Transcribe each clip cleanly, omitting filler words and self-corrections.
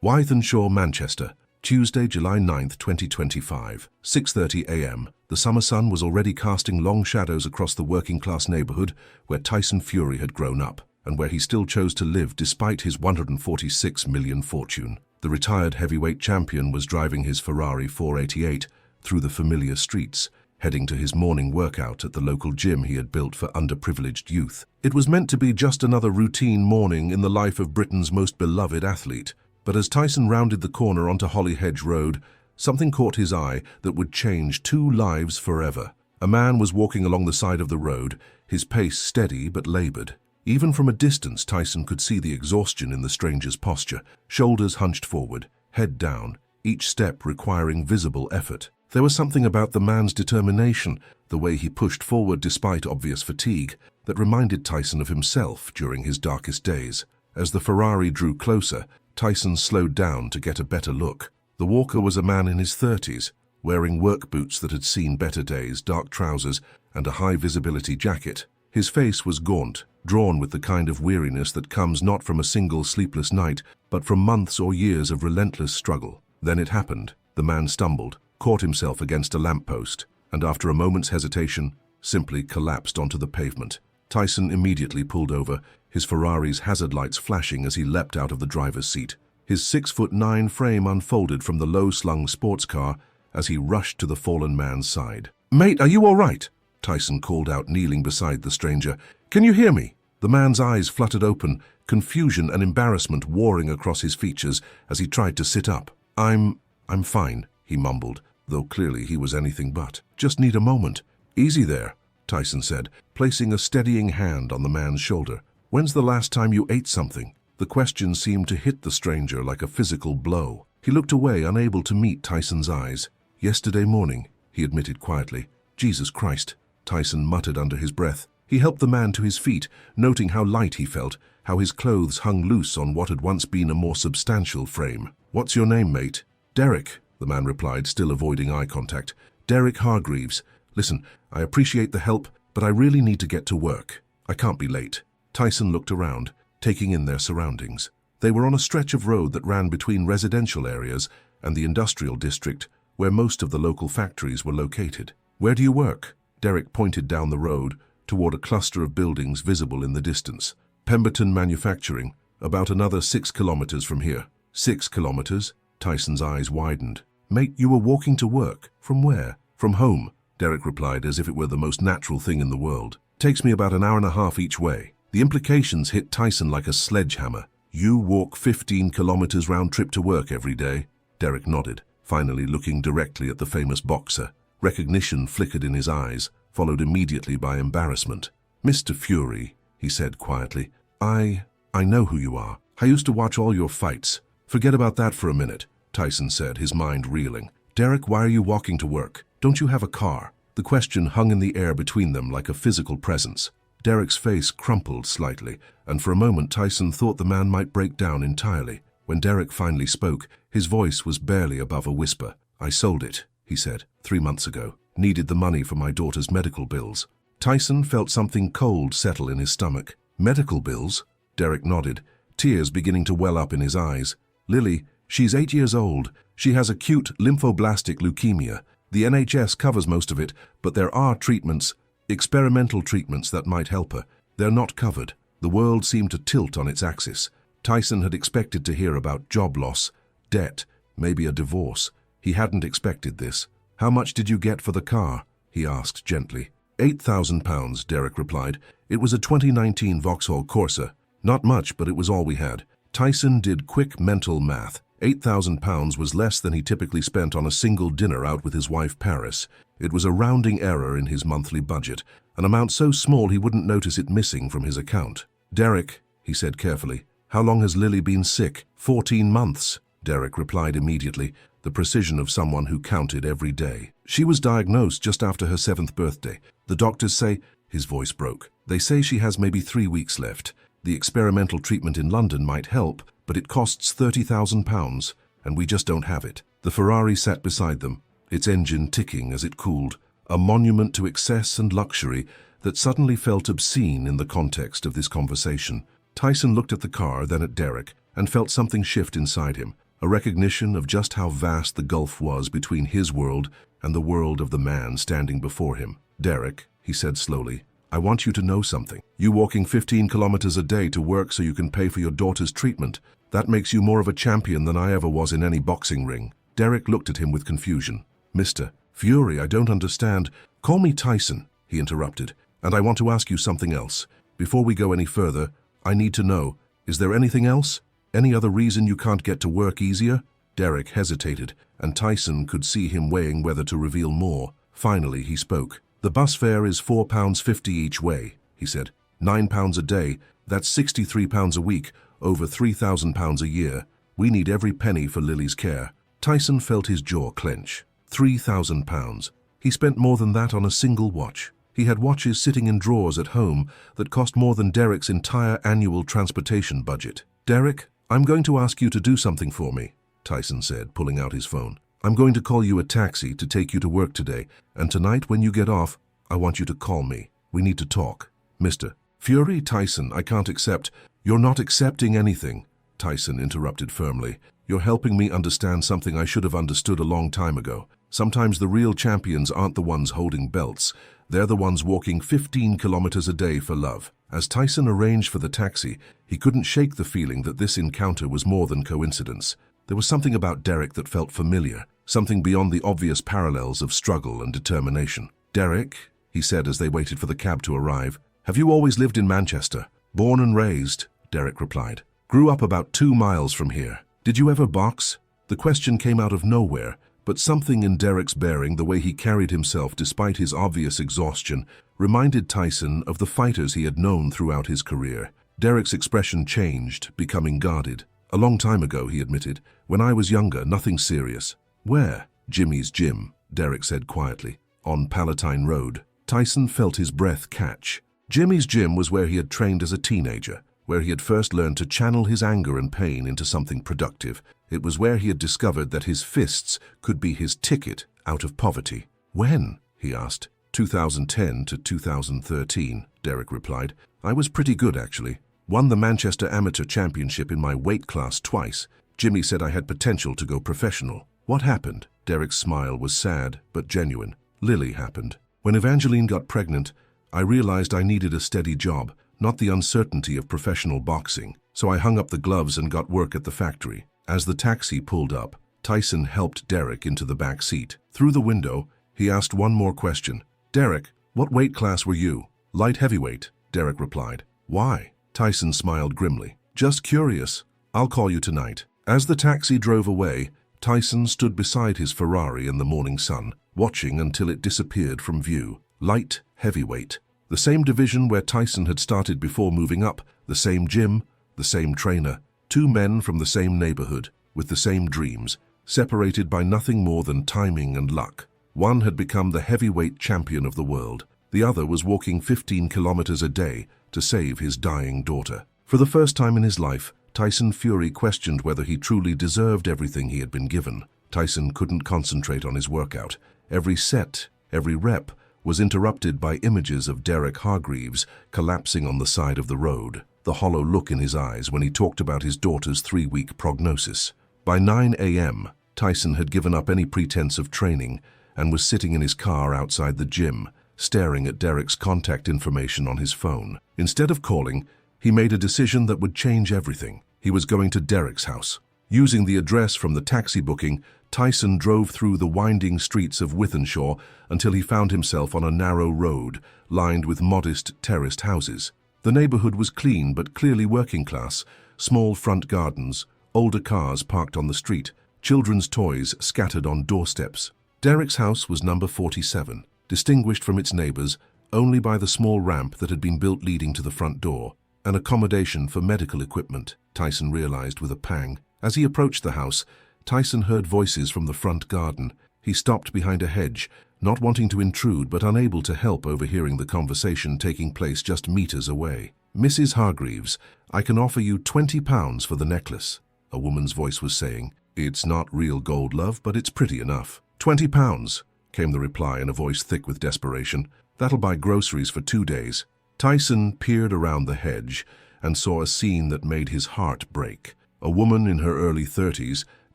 Wythenshawe, Manchester, Tuesday, July 9th, 2025, 6:30 a.m. The summer sun was already casting long shadows across the working-class neighborhood where Tyson Fury had grown up, and where he still chose to live despite his $146 million fortune. The retired heavyweight champion was driving his Ferrari 488 through the familiar streets, heading to his morning workout at the local gym he had built for underprivileged youth. It was meant to be just another routine morning in the life of Britain's most beloved athlete. But as Tyson rounded the corner onto Holyhedge Road, something caught his eye that would change two lives forever. A man was walking along the side of the road, his pace steady but labored. Even from a distance, Tyson could see the exhaustion in the stranger's posture, shoulders hunched forward, head down, each step requiring visible effort. There was something about the man's determination, the way he pushed forward despite obvious fatigue, that reminded Tyson of himself during his darkest days. As the Ferrari drew closer, Tyson slowed down to get a better look. The walker was a man in his 30s, wearing work boots that had seen better days, dark trousers, and a high-visibility jacket. His face was gaunt, drawn with the kind of weariness that comes not from a single sleepless night, but from months or years of relentless struggle. Then it happened. The man stumbled, caught himself against a lamppost, and after a moment's hesitation, simply collapsed onto the pavement. Tyson immediately pulled over, his Ferrari's hazard lights flashing as he leapt out of the driver's seat. His 6'9" frame unfolded from the low-slung sports car as he rushed to the fallen man's side. "Mate, are you all right?" Tyson called out, kneeling beside the stranger. "Can you hear me?" The man's eyes fluttered open, confusion and embarrassment warring across his features as he tried to sit up. I'm fine," he mumbled, though clearly he was anything but. "Just need a moment." "Easy there," Tyson said, placing a steadying hand on the man's shoulder. "When's the last time you ate something?" The question seemed to hit the stranger like a physical blow. He looked away, unable to meet Tyson's eyes. "Yesterday morning," he admitted quietly. "Jesus Christ," Tyson muttered under his breath. He helped the man to his feet, noting how light he felt, how his clothes hung loose on what had once been a more substantial frame. "What's your name, mate?" "Derek," the man replied, still avoiding eye contact. "Derek Hargreaves. Listen, I appreciate the help, but I really need to get to work. I can't be late." Tyson looked around, taking in their surroundings. They were on a stretch of road that ran between residential areas and the industrial district, where most of the local factories were located. "Where do you work?" Derek pointed down the road, toward a cluster of buildings visible in the distance. "Pemberton Manufacturing, about another 6 kilometers from here." 6 kilometers? Tyson's eyes widened. "Mate, you were walking to work. From where?" "From home," Derek replied as if it were the most natural thing in the world. "Takes me about an hour and a half each way." The implications hit Tyson like a sledgehammer. "You walk 15 kilometers round trip to work every day?" Derek nodded, finally looking directly at the famous boxer. Recognition flickered in his eyes, followed immediately by embarrassment. "Mr. Fury," he said quietly, I know who you are. I used to watch all your fights." "Forget about that for a minute," Tyson said, his mind reeling. "Derek, why are you walking to work? Don't you have a car?" The question hung in the air between them like a physical presence. Derek's face crumpled slightly, and for a moment Tyson thought the man might break down entirely. When Derek finally spoke, his voice was barely above a whisper. "I sold it," he said, 3 months ago. "Needed the money for my daughter's medical bills." Tyson felt something cold settle in his stomach. "Medical bills?" Derek nodded, tears beginning to well up in his eyes. "Lily, she's 8 years old. She has acute lymphoblastic leukemia. The NHS covers most of it, but there are treatments, experimental treatments that might help her. They're not covered." The world seemed to tilt on its axis. Tyson had expected to hear about job loss, debt, maybe a divorce. He hadn't expected this. "How much did you get for the car?" he asked gently. £8,000, Derek replied. "It was a 2019 Vauxhall Corsa. Not much, but it was all we had." Tyson did quick mental math. £8,000 was less than he typically spent on a single dinner out with his wife Paris. It was a rounding error in his monthly budget, an amount so small he wouldn't notice it missing from his account. "Derek," he said carefully, "how long has Lily been sick?" 14 months, Derek replied immediately, the precision of someone who counted every day. "She was diagnosed just after her 7th birthday. The doctors say—" His voice broke. "They say she has maybe 3 weeks left. The experimental treatment in London might help, but it costs £30,000, and we just don't have it." The Ferrari sat beside them, its engine ticking as it cooled, a monument to excess and luxury that suddenly felt obscene in the context of this conversation. Tyson looked at the car, then at Derek, and felt something shift inside him, a recognition of just how vast the gulf was between his world and the world of the man standing before him. "Derek," he said slowly, "I want you to know something. You walking 15 kilometers a day to work so you can pay for your daughter's treatment, that makes you more of a champion than I ever was in any boxing ring." Derek looked at him with confusion. "Mr. Fury, I don't understand." "Call me Tyson," he interrupted, "and I want to ask you something else. Before we go any further, I need to know, is there anything else? Any other reason you can't get to work easier?" Derek hesitated, and Tyson could see him weighing whether to reveal more. Finally, he spoke. "The bus fare is £4.50 each way," he said. £9 a day, that's £63 a week, over £3,000 a year. We need every penny for Lily's care." Tyson felt his jaw clench. £3,000. He spent more than that on a single watch. He had watches sitting in drawers at home that cost more than Derek's entire annual transportation budget. "Derek, I'm going to ask you to do something for me," Tyson said, pulling out his phone. "I'm going to call you a taxi to take you to work today, and tonight when you get off, I want you to call me. We need to talk." "Mr. Fury, Tyson, I can't accept." "You're not accepting anything," Tyson interrupted firmly. "You're helping me understand something I should have understood a long time ago. Sometimes the real champions aren't the ones holding belts. They're the ones walking 15 kilometers a day for love." As Tyson arranged for the taxi, he couldn't shake the feeling that this encounter was more than coincidence. There was something about Derek that felt familiar, something beyond the obvious parallels of struggle and determination. "Derek," he said as they waited for the cab to arrive, "have you always lived in Manchester?" "Born and raised," Derek replied. "Grew up about 2 miles from here." "Did you ever box?" The question came out of nowhere, but something in Derek's bearing, the way he carried himself despite his obvious exhaustion, reminded Tyson of the fighters he had known throughout his career. Derek's expression changed, becoming guarded. "A long time ago," he admitted. "When I was younger, nothing serious." "Where?" "Jimmy's gym," Derek said quietly. "On Palatine Road." Tyson felt his breath catch. Jimmy's gym was where he had trained as a teenager, where he had first learned to channel his anger and pain into something productive. It was where he had discovered that his fists could be his ticket out of poverty. "When?" he asked. 2010 to 2013, Derek replied. "I was pretty good, actually. Won the Manchester Amateur Championship in my weight class twice. Jimmy said I had potential to go professional." "What happened?" Derek's smile was sad but genuine. "Lily happened. When Evangeline got pregnant, I realized I needed a steady job, not the uncertainty of professional boxing. So I hung up the gloves and got work at the factory." As the taxi pulled up, Tyson helped Derek into the back seat. Through the window, he asked one more question. "Derek, what weight class were you?" "Light heavyweight," Derek replied. "Why?" Tyson smiled grimly. "Just curious. I'll call you tonight." As the taxi drove away, Tyson stood beside his Ferrari in the morning sun, watching until it disappeared from view. Light heavyweight. The same division where Tyson had started before moving up, the same gym, the same trainer. 2 men from the same neighborhood, with the same dreams, separated by nothing more than timing and luck. One had become the heavyweight champion of the world. The other was walking 15 kilometers a day to save his dying daughter. For the first time in his life, Tyson Fury questioned whether he truly deserved everything he had been given. Tyson couldn't concentrate on his workout. Every set, every rep, was interrupted by images of Derek Hargreaves collapsing on the side of the road, the hollow look in his eyes when he talked about his daughter's 3-week prognosis. By 9 a.m., Tyson had given up any pretense of training and was sitting in his car outside the gym, staring at Derek's contact information on his phone. Instead of calling, he made a decision that would change everything. He was going to Derek's house. Using the address from the taxi booking, Tyson drove through the winding streets of Wythenshawe until he found himself on a narrow road lined with modest terraced houses. The neighborhood was clean but clearly working class, small front gardens, older cars parked on the street, children's toys scattered on doorsteps. Derek's house was number 47, distinguished from its neighbors only by the small ramp that had been built leading to the front door, an accommodation for medical equipment, Tyson realized with a pang. As he approached the house, Tyson heard voices from the front garden. He stopped behind a hedge, not wanting to intrude but unable to help overhearing the conversation taking place just meters away. "Mrs. Hargreaves, I can offer you £20 for the necklace," a woman's voice was saying. "It's not real gold, love, but it's pretty enough." £20, came the reply in a voice thick with desperation. "That'll buy groceries for 2 days." Tyson peered around the hedge and saw a scene that made his heart break. A woman in her early 30s,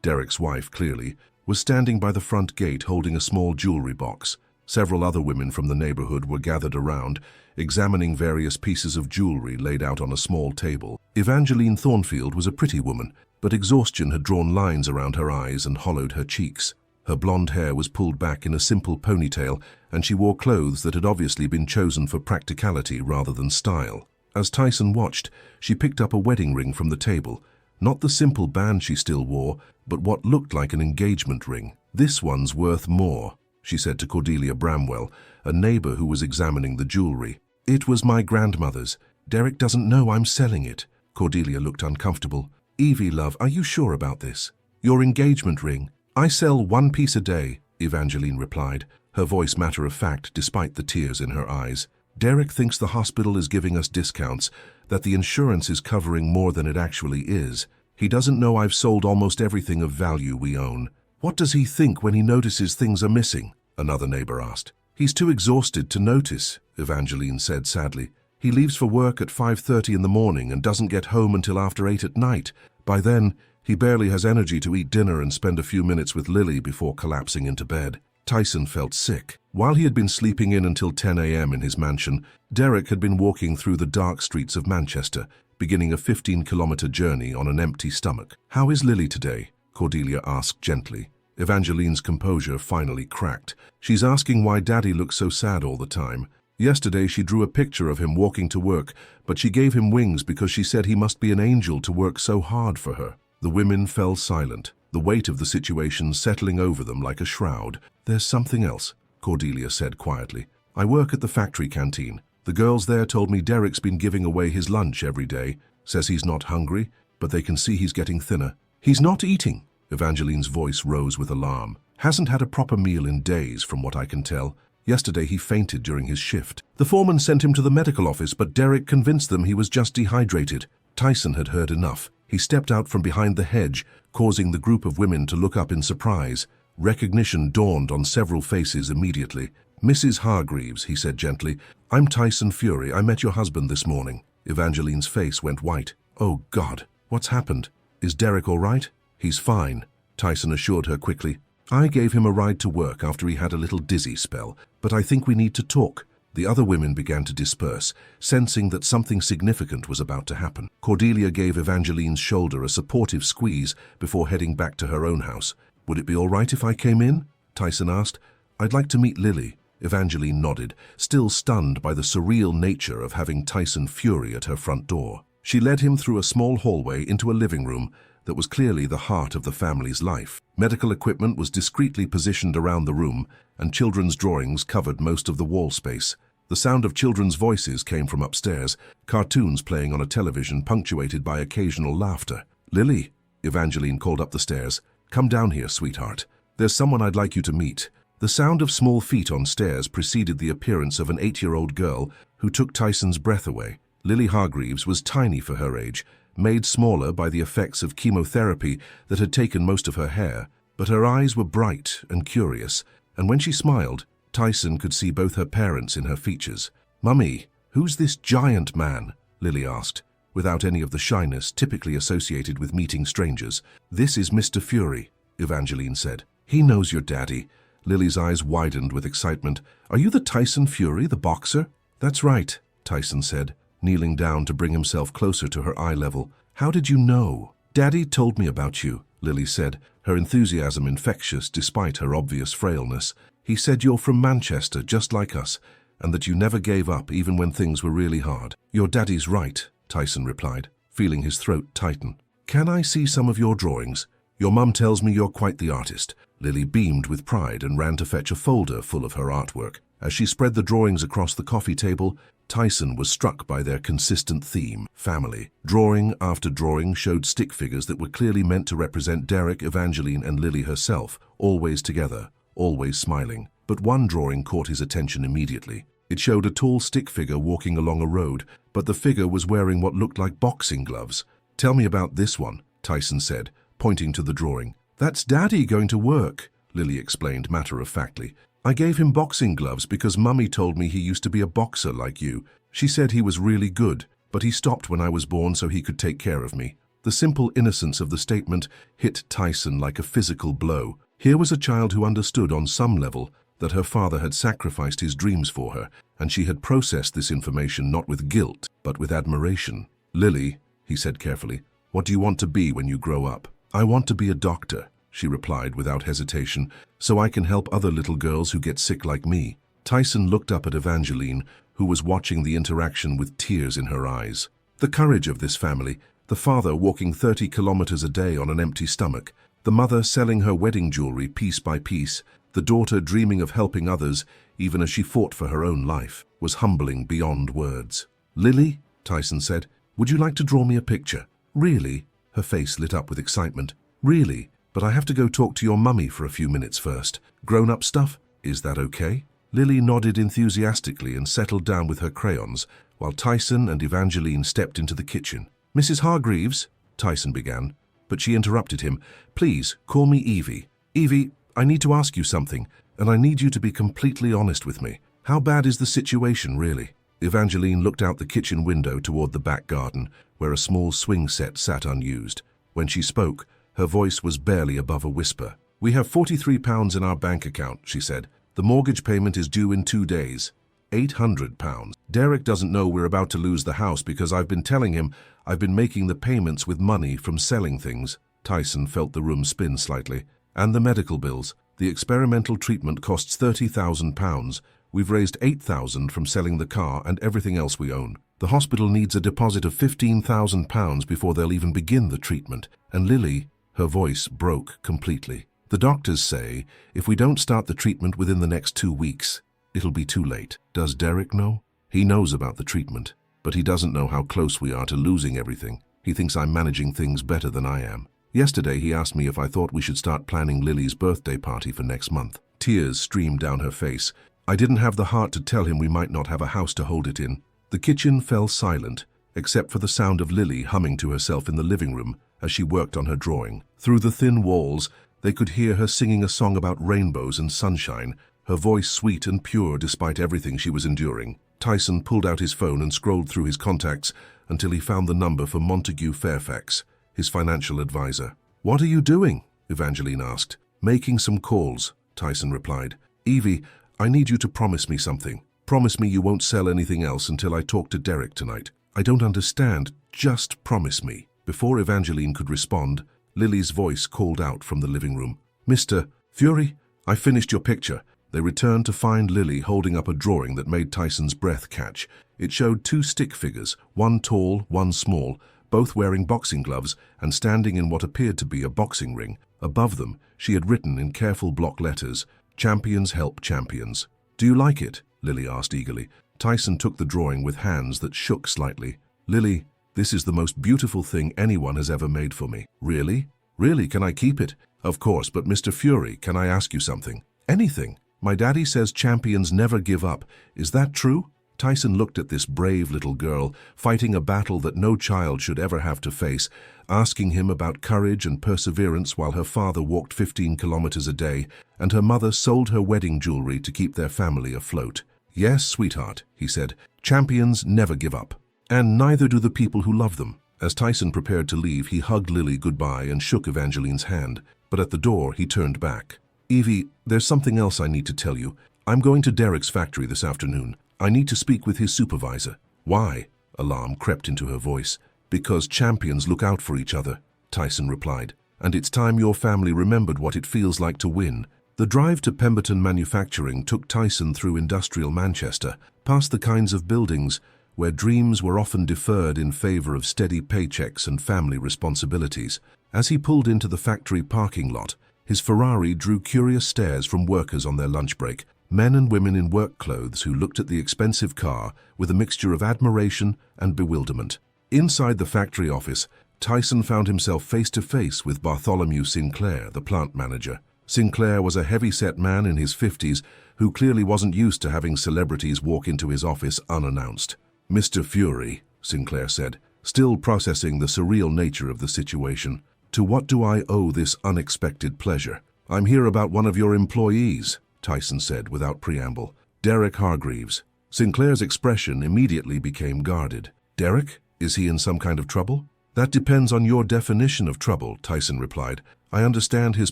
Derek's wife clearly, was standing by the front gate holding a small jewelry box. Several other women from the neighborhood were gathered around, examining various pieces of jewelry laid out on a small table. Evangeline Thornfield was a pretty woman, but exhaustion had drawn lines around her eyes and hollowed her cheeks. Her blonde hair was pulled back in a simple ponytail, and she wore clothes that had obviously been chosen for practicality rather than style. As Tyson watched, she picked up a wedding ring from the table. Not the simple band she still wore, but what looked like an engagement ring. "This one's worth more," she said to Cordelia Bramwell, a neighbor who was examining the jewelry. "It was my grandmother's. Derek doesn't know I'm selling it." Cordelia looked uncomfortable. "Evie, love, are you sure about this? Your engagement ring?" "I sell one piece a day," Evangeline replied, her voice matter-of-fact despite the tears in her eyes. "Derek thinks the hospital is giving us discounts, that the insurance is covering more than it actually is. He doesn't know I've sold almost everything of value we own." "What does he think when he notices things are missing?" another neighbor asked. "He's too exhausted to notice," Evangeline said sadly. "He leaves for work at 5:30 in the morning and doesn't get home until after 8 at night. By then, he barely has energy to eat dinner and spend a few minutes with Lily before collapsing into bed." Tyson felt sick. While he had been sleeping in until 10 a.m. in his mansion, Derek had been walking through the dark streets of Manchester, beginning a 15-kilometer journey on an empty stomach. "How is Lily today?" Cordelia asked gently. Evangeline's composure finally cracked. "She's asking why Daddy looks so sad all the time. Yesterday she drew a picture of him walking to work, but she gave him wings because she said he must be an angel to work so hard for her." The women fell silent, the weight of the situation settling over them like a shroud. "There's something else," Cordelia said quietly. "I work at the factory canteen. The girls there told me Derek's been giving away his lunch every day. Says he's not hungry, but they can see he's getting thinner." "He's not eating." Evangeline's voice rose with alarm. "Hasn't had a proper meal in days, from what I can tell. Yesterday he fainted during his shift. The foreman sent him to the medical office, but Derek convinced them he was just dehydrated." Tyson had heard enough. He stepped out from behind the hedge, causing the group of women to look up in surprise. Recognition dawned on several faces immediately. "Mrs. Hargreaves," he said gently, "I'm Tyson Fury. I met your husband this morning." Evangeline's face went white. "Oh, God, what's happened? Is Derek all right?" "He's fine," Tyson assured her quickly. "I gave him a ride to work after he had a little dizzy spell, but I think we need to talk." The other women began to disperse, sensing that something significant was about to happen. Cordelia gave Evangeline's shoulder a supportive squeeze before heading back to her own house. "Would it be all right if I came in?" Tyson asked. "I'd like to meet Lily." Evangeline nodded, still stunned by the surreal nature of having Tyson Fury at her front door. She led him through a small hallway into a living room that was clearly the heart of the family's life. Medical equipment was discreetly positioned around the room, and children's drawings covered most of the wall space. The sound of children's voices came from upstairs, cartoons playing on a television punctuated by occasional laughter. "Lily," Evangeline called up the stairs, "come down here, sweetheart. There's someone I'd like you to meet." The sound of small feet on stairs preceded the appearance of an 8-year-old girl who took Tyson's breath away. Lily Hargreaves was tiny for her age, made smaller by the effects of chemotherapy that had taken most of her hair, but her eyes were bright and curious, and when she smiled, Tyson could see both her parents in her features. "Mummy, who's this giant man?" Lily asked, without any of the shyness typically associated with meeting strangers. "This is Mr. Fury," Evangeline said. "He knows your daddy." Lily's eyes widened with excitement. "Are you the Tyson Fury, the boxer?" "That's right," Tyson said, kneeling down to bring himself closer to her eye level. "How did you know?" "Daddy told me about you," Lily said, her enthusiasm infectious despite her obvious frailness. "He said you're from Manchester, just like us, and that you never gave up even when things were really hard." "Your daddy's right," Tyson replied, feeling his throat tighten. "Can I see some of your drawings? Your mum tells me you're quite the artist." Lily beamed with pride and ran to fetch a folder full of her artwork. As she spread the drawings across the coffee table, Tyson was struck by their consistent theme, family. Drawing after drawing showed stick figures that were clearly meant to represent Derek, Evangeline, and Lily herself, always together, always smiling. But one drawing caught his attention immediately. It showed a tall stick figure walking along a road, but the figure was wearing what looked like boxing gloves. "Tell me about this one," Tyson said, pointing to the drawing. "That's Daddy going to work," Lily explained matter-of-factly. "I gave him boxing gloves because Mummy told me he used to be a boxer like you. She said he was really good, but he stopped when I was born so he could take care of me." The simple innocence of the statement hit Tyson like a physical blow. Here was a child who understood on some level that her father had sacrificed his dreams for her, and she had processed this information not with guilt, but with admiration. "Lily," he said carefully, "what do you want to be when you grow up?" "I want to be a doctor," she replied without hesitation, "so I can help other little girls who get sick like me." Tyson looked up at Evangeline, who was watching the interaction with tears in her eyes. The courage of this family, the father walking 30 kilometers a day on an empty stomach, the mother selling her wedding jewelry piece by piece, the daughter dreaming of helping others even as she fought for her own life, was humbling beyond words. "Lily," Tyson said, "would you like to draw me a picture?" "Really?" Her face lit up with excitement. "Really? But I have to go talk to your mummy for a few minutes first. Grown-up stuff? Is that okay?" Lily nodded enthusiastically and settled down with her crayons, while Tyson and Evangeline stepped into the kitchen. "Mrs. Hargreaves," Tyson began, but she interrupted him. "Please, call me Evie. Evie, I need to ask you something, and I need you to be completely honest with me. How bad is the situation, really?" Evangeline looked out the kitchen window toward the back garden, where a small swing set sat unused. When she spoke, her voice was barely above a whisper. "We have £43 in our bank account," she said. "The mortgage payment is due in 2 days. £800. Derek doesn't know we're about to lose the house because I've been telling him I've been making the payments with money from selling things." Tyson felt the room spin slightly. "And the medical bills. The experimental treatment costs £30,000. We've raised £8,000 from selling the car and everything else we own. The hospital needs a deposit of £15,000 before they'll even begin the treatment. And Lily," her voice broke completely, "the doctors say if we don't start the treatment within the next 2 weeks, it'll be too late." "Does Derek know?" "He knows about the treatment, but he doesn't know how close we are to losing everything. He thinks I'm managing things better than I am. Yesterday he asked me if I thought we should start planning Lily's birthday party for next month." Tears streamed down her face. "I didn't have the heart to tell him we might not have a house to hold it in." The kitchen fell silent, except for the sound of Lily humming to herself in the living room as she worked on her drawing. Through the thin walls, they could hear her singing a song about rainbows and sunshine, her voice sweet and pure despite everything she was enduring. Tyson pulled out his phone and scrolled through his contacts until he found the number for Montague Fairfax, his financial advisor. "What are you doing?" Evangeline asked. "Making some calls," Tyson replied. "Evie, I need you to promise me something. Promise me you won't sell anything else until I talk to Derek tonight." "I don't understand. Just promise me." Before Evangeline could respond, Lily's voice called out from the living room. "Mr. Fury, I finished your picture." They returned to find Lily holding up a drawing that made Tyson's breath catch. It showed 2 stick figures, one tall, one small, both wearing boxing gloves and standing in what appeared to be a boxing ring. Above them, she had written in careful block letters, "Champions help champions." "Do you like it?" Lily asked eagerly. Tyson took the drawing with hands that shook slightly. "Lily, this is the most beautiful thing anyone has ever made for me." "Really? Really, can I keep it?" "Of course, but Mr. Fury, can I ask you something?" "Anything. My daddy says champions never give up. Is that true?" Tyson looked at this brave little girl, fighting a battle that no child should ever have to face, asking him about courage and perseverance while her father walked 15 kilometers a day and her mother sold her wedding jewelry to keep their family afloat. "Yes, sweetheart," he said, "champions never give up. And neither do the people who love them." As Tyson prepared to leave, he hugged Lily goodbye and shook Evangeline's hand, but at the door he turned back. "Evie, there's something else I need to tell you. I'm going to Derek's factory this afternoon. I need to speak with his supervisor." "Why?" Alarm crept into her voice. "Because champions look out for each other," Tyson replied. "And it's time your family remembered what it feels like to win." The drive to Pemberton Manufacturing took Tyson through industrial Manchester, past the kinds of buildings where dreams were often deferred in favor of steady paychecks and family responsibilities. As he pulled into the factory parking lot, his Ferrari drew curious stares from workers on their lunch break, men and women in work clothes who looked at the expensive car with a mixture of admiration and bewilderment. Inside the factory office, Tyson found himself face to face with Bartholomew Sinclair, the plant manager. Sinclair was a heavy-set man in his 50s who clearly wasn't used to having celebrities walk into his office unannounced. "Mr. Fury," Sinclair said, still processing the surreal nature of the situation, "to what do I owe this unexpected pleasure?" "I'm here about one of your employees," Tyson said without preamble. "Derek Hargreaves." Sinclair's expression immediately became guarded. "Derek? Is he in some kind of trouble?" That depends on your definition of trouble, Tyson replied. I understand his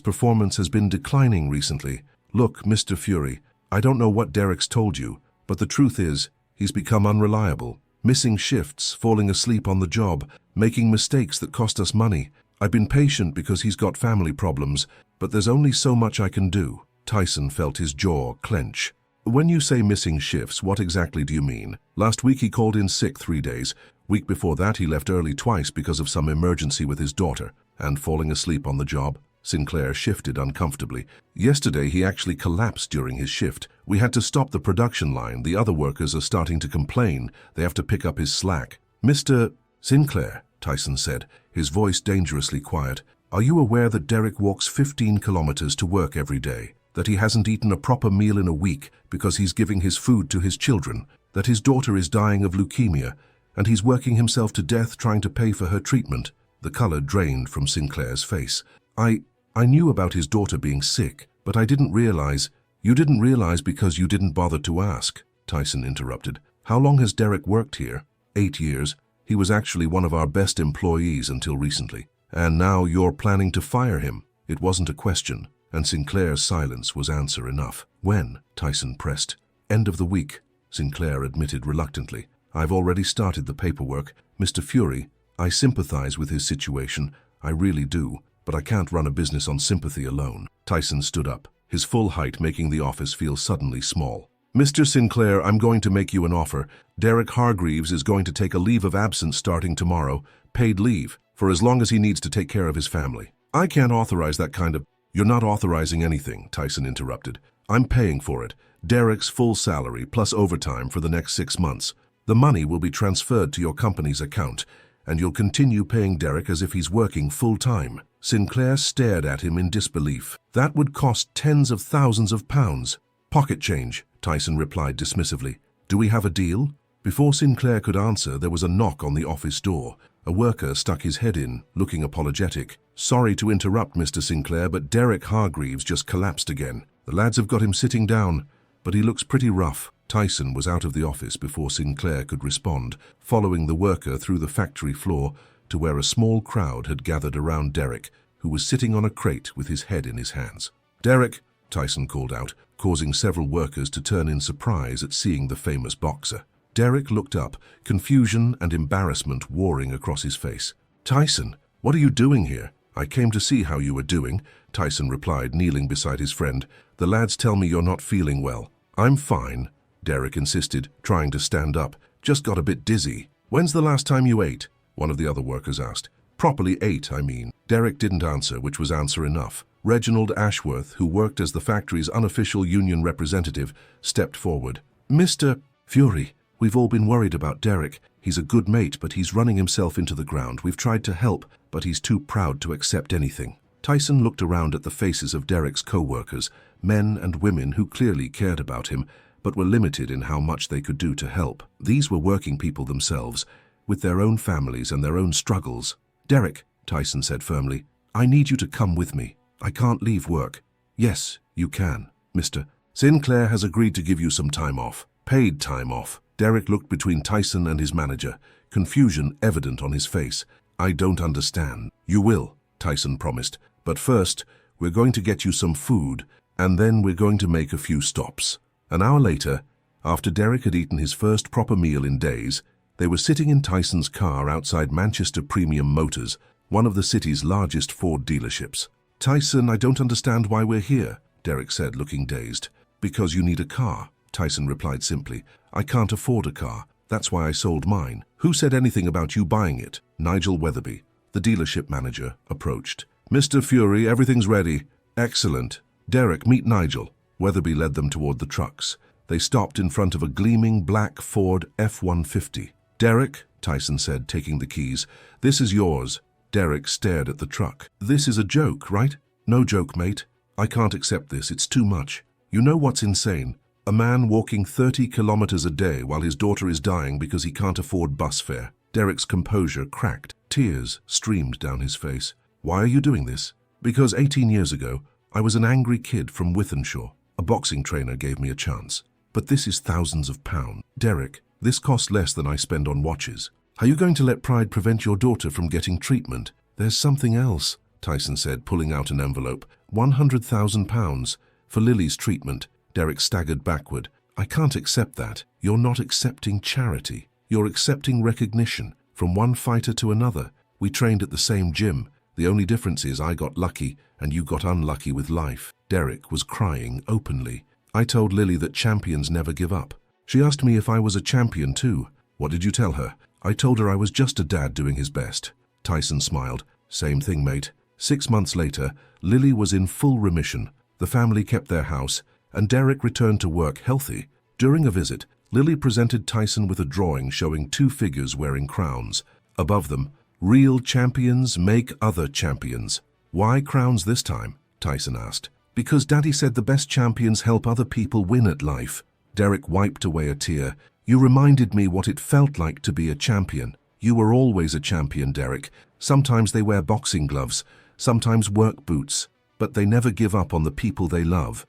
performance has been declining recently. Look, Mr. Fury, I don't know what Derek's told you, but the truth is, he's become unreliable. Missing shifts, falling asleep on the job, making mistakes that cost us money. I've been patient because he's got family problems, but there's only so much I can do. Tyson felt his jaw clench. When you say missing shifts, what exactly do you mean? Last week he called in sick 3 days. Week before that he left early twice because of some emergency with his daughter. And falling asleep on the job? Sinclair shifted uncomfortably. Yesterday he actually collapsed during his shift. We had to stop the production line. The other workers are starting to complain. They have to pick up his slack. Mr. Sinclair, Tyson said, his voice dangerously quiet, are you aware that Derek walks 15 kilometers to work every day? That he hasn't eaten a proper meal in a week because he's giving his food to his children? That his daughter is dying of leukemia and he's working himself to death trying to pay for her treatment? The color drained from Sinclair's face. I knew about his daughter being sick, but I didn't realize. You didn't realize because you didn't bother to ask, Tyson interrupted. How long has Derek worked here? 8 years. He was actually one of our best employees until recently. And now you're planning to fire him. It wasn't a question, and Sinclair's silence was answer enough. When? Tyson pressed. End of the week, Sinclair admitted reluctantly. I've already started the paperwork. Mr. Fury, I sympathize with his situation. I really do. But I can't run a business on sympathy alone. Tyson stood up, his full height making the office feel suddenly small. Mr. Sinclair, I'm going to make you an offer. Derek Hargreaves is going to take a leave of absence starting tomorrow, paid leave, for as long as he needs to take care of his family. I can't authorize that kind of... You're not authorizing anything, Tyson interrupted. I'm paying for it. Derek's full salary plus overtime for the next 6 months. The money will be transferred to your company's account, and you'll continue paying Derek as if he's working full-time. Sinclair stared at him in disbelief. That would cost tens of thousands of pounds. Pocket change, Tyson replied dismissively. Do we have a deal? Before Sinclair could answer, there was a knock on the office door. A worker stuck his head in, looking apologetic. Sorry to interrupt, Mr. Sinclair, but Derek Hargreaves just collapsed again. The lads have got him sitting down, but he looks pretty rough. Tyson was out of the office before Sinclair could respond, following the worker through the factory floor to where a small crowd had gathered around Derek, who was sitting on a crate with his head in his hands. Derek, Tyson called out, causing several workers to turn in surprise at seeing the famous boxer. Derek looked up, confusion and embarrassment warring across his face. Tyson, what are you doing here? I came to see how you were doing, Tyson replied, kneeling beside his friend. The lads tell me you're not feeling well. I'm fine, Derek insisted, trying to stand up. Just got a bit dizzy. When's the last time you ate? One of the other workers asked. Properly ate, I mean. Derek didn't answer, which was answer enough. Reginald Ashworth, who worked as the factory's unofficial union representative, stepped forward. Mr. Fury, we've all been worried about Derek. He's a good mate, but he's running himself into the ground. We've tried to help, but he's too proud to accept anything. Tyson looked around at the faces of Derek's co-workers, men and women who clearly cared about him, but were limited in how much they could do to help. These were working people themselves, with their own families and their own struggles. Derek, Tyson said firmly, I need you to come with me. I can't leave work. Yes, you can, Mr. Sinclair has agreed to give you some time off. Paid time off. Derek looked between Tyson and his manager, confusion evident on his face. I don't understand. You will, Tyson promised. But first, we're going to get you some food, and then we're going to make a few stops. An hour later, after Derek had eaten his first proper meal in days, they were sitting in Tyson's car outside Manchester Premium Motors, one of the city's largest Ford dealerships. Tyson, I don't understand why we're here, Derek said, looking dazed. Because you need a car, Tyson replied simply. I can't afford a car. That's why I sold mine. Who said anything about you buying it? Nigel Weatherby, the dealership manager, approached. Mr. Fury, everything's ready. Excellent. Derek, meet Nigel. Weatherby led them toward the trucks. They stopped in front of a gleaming black Ford F-150. Derek, Tyson said, taking the keys, this is yours. Derek stared at the truck. This is a joke, right? No joke, mate. I can't accept this. It's too much. You know what's insane? A man walking 30 kilometers a day while his daughter is dying because he can't afford bus fare. Derek's composure cracked. Tears streamed down his face. Why are you doing this? Because 18 years ago, I was an angry kid from Wythenshawe. A boxing trainer gave me a chance. But this is thousands of pounds. Derek, this costs less than I spend on watches. Are you going to let pride prevent your daughter from getting treatment? There's something else, Tyson said, pulling out an envelope. £100,000 for Lily's treatment. Derek staggered backward. I can't accept that. You're not accepting charity. You're accepting recognition from one fighter to another. We trained at the same gym. The only difference is I got lucky and you got unlucky with life. Derek was crying openly. I told Lily that champions never give up. She asked me if I was a champion too. What did you tell her? I told her I was just a dad doing his best. Tyson smiled. Same thing, mate. 6 months later, Lily was in full remission. The family kept their house, and Derek returned to work healthy. During a visit, Lily presented Tyson with a drawing showing 2 figures wearing crowns. Above them, real champions make other champions. Why crowns this time? Tyson asked. Because Daddy said the best champions help other people win at life. Derek wiped away a tear. You reminded me what it felt like to be a champion. You were always a champion, Derek. Sometimes they wear boxing gloves, sometimes work boots, but they never give up on the people they love.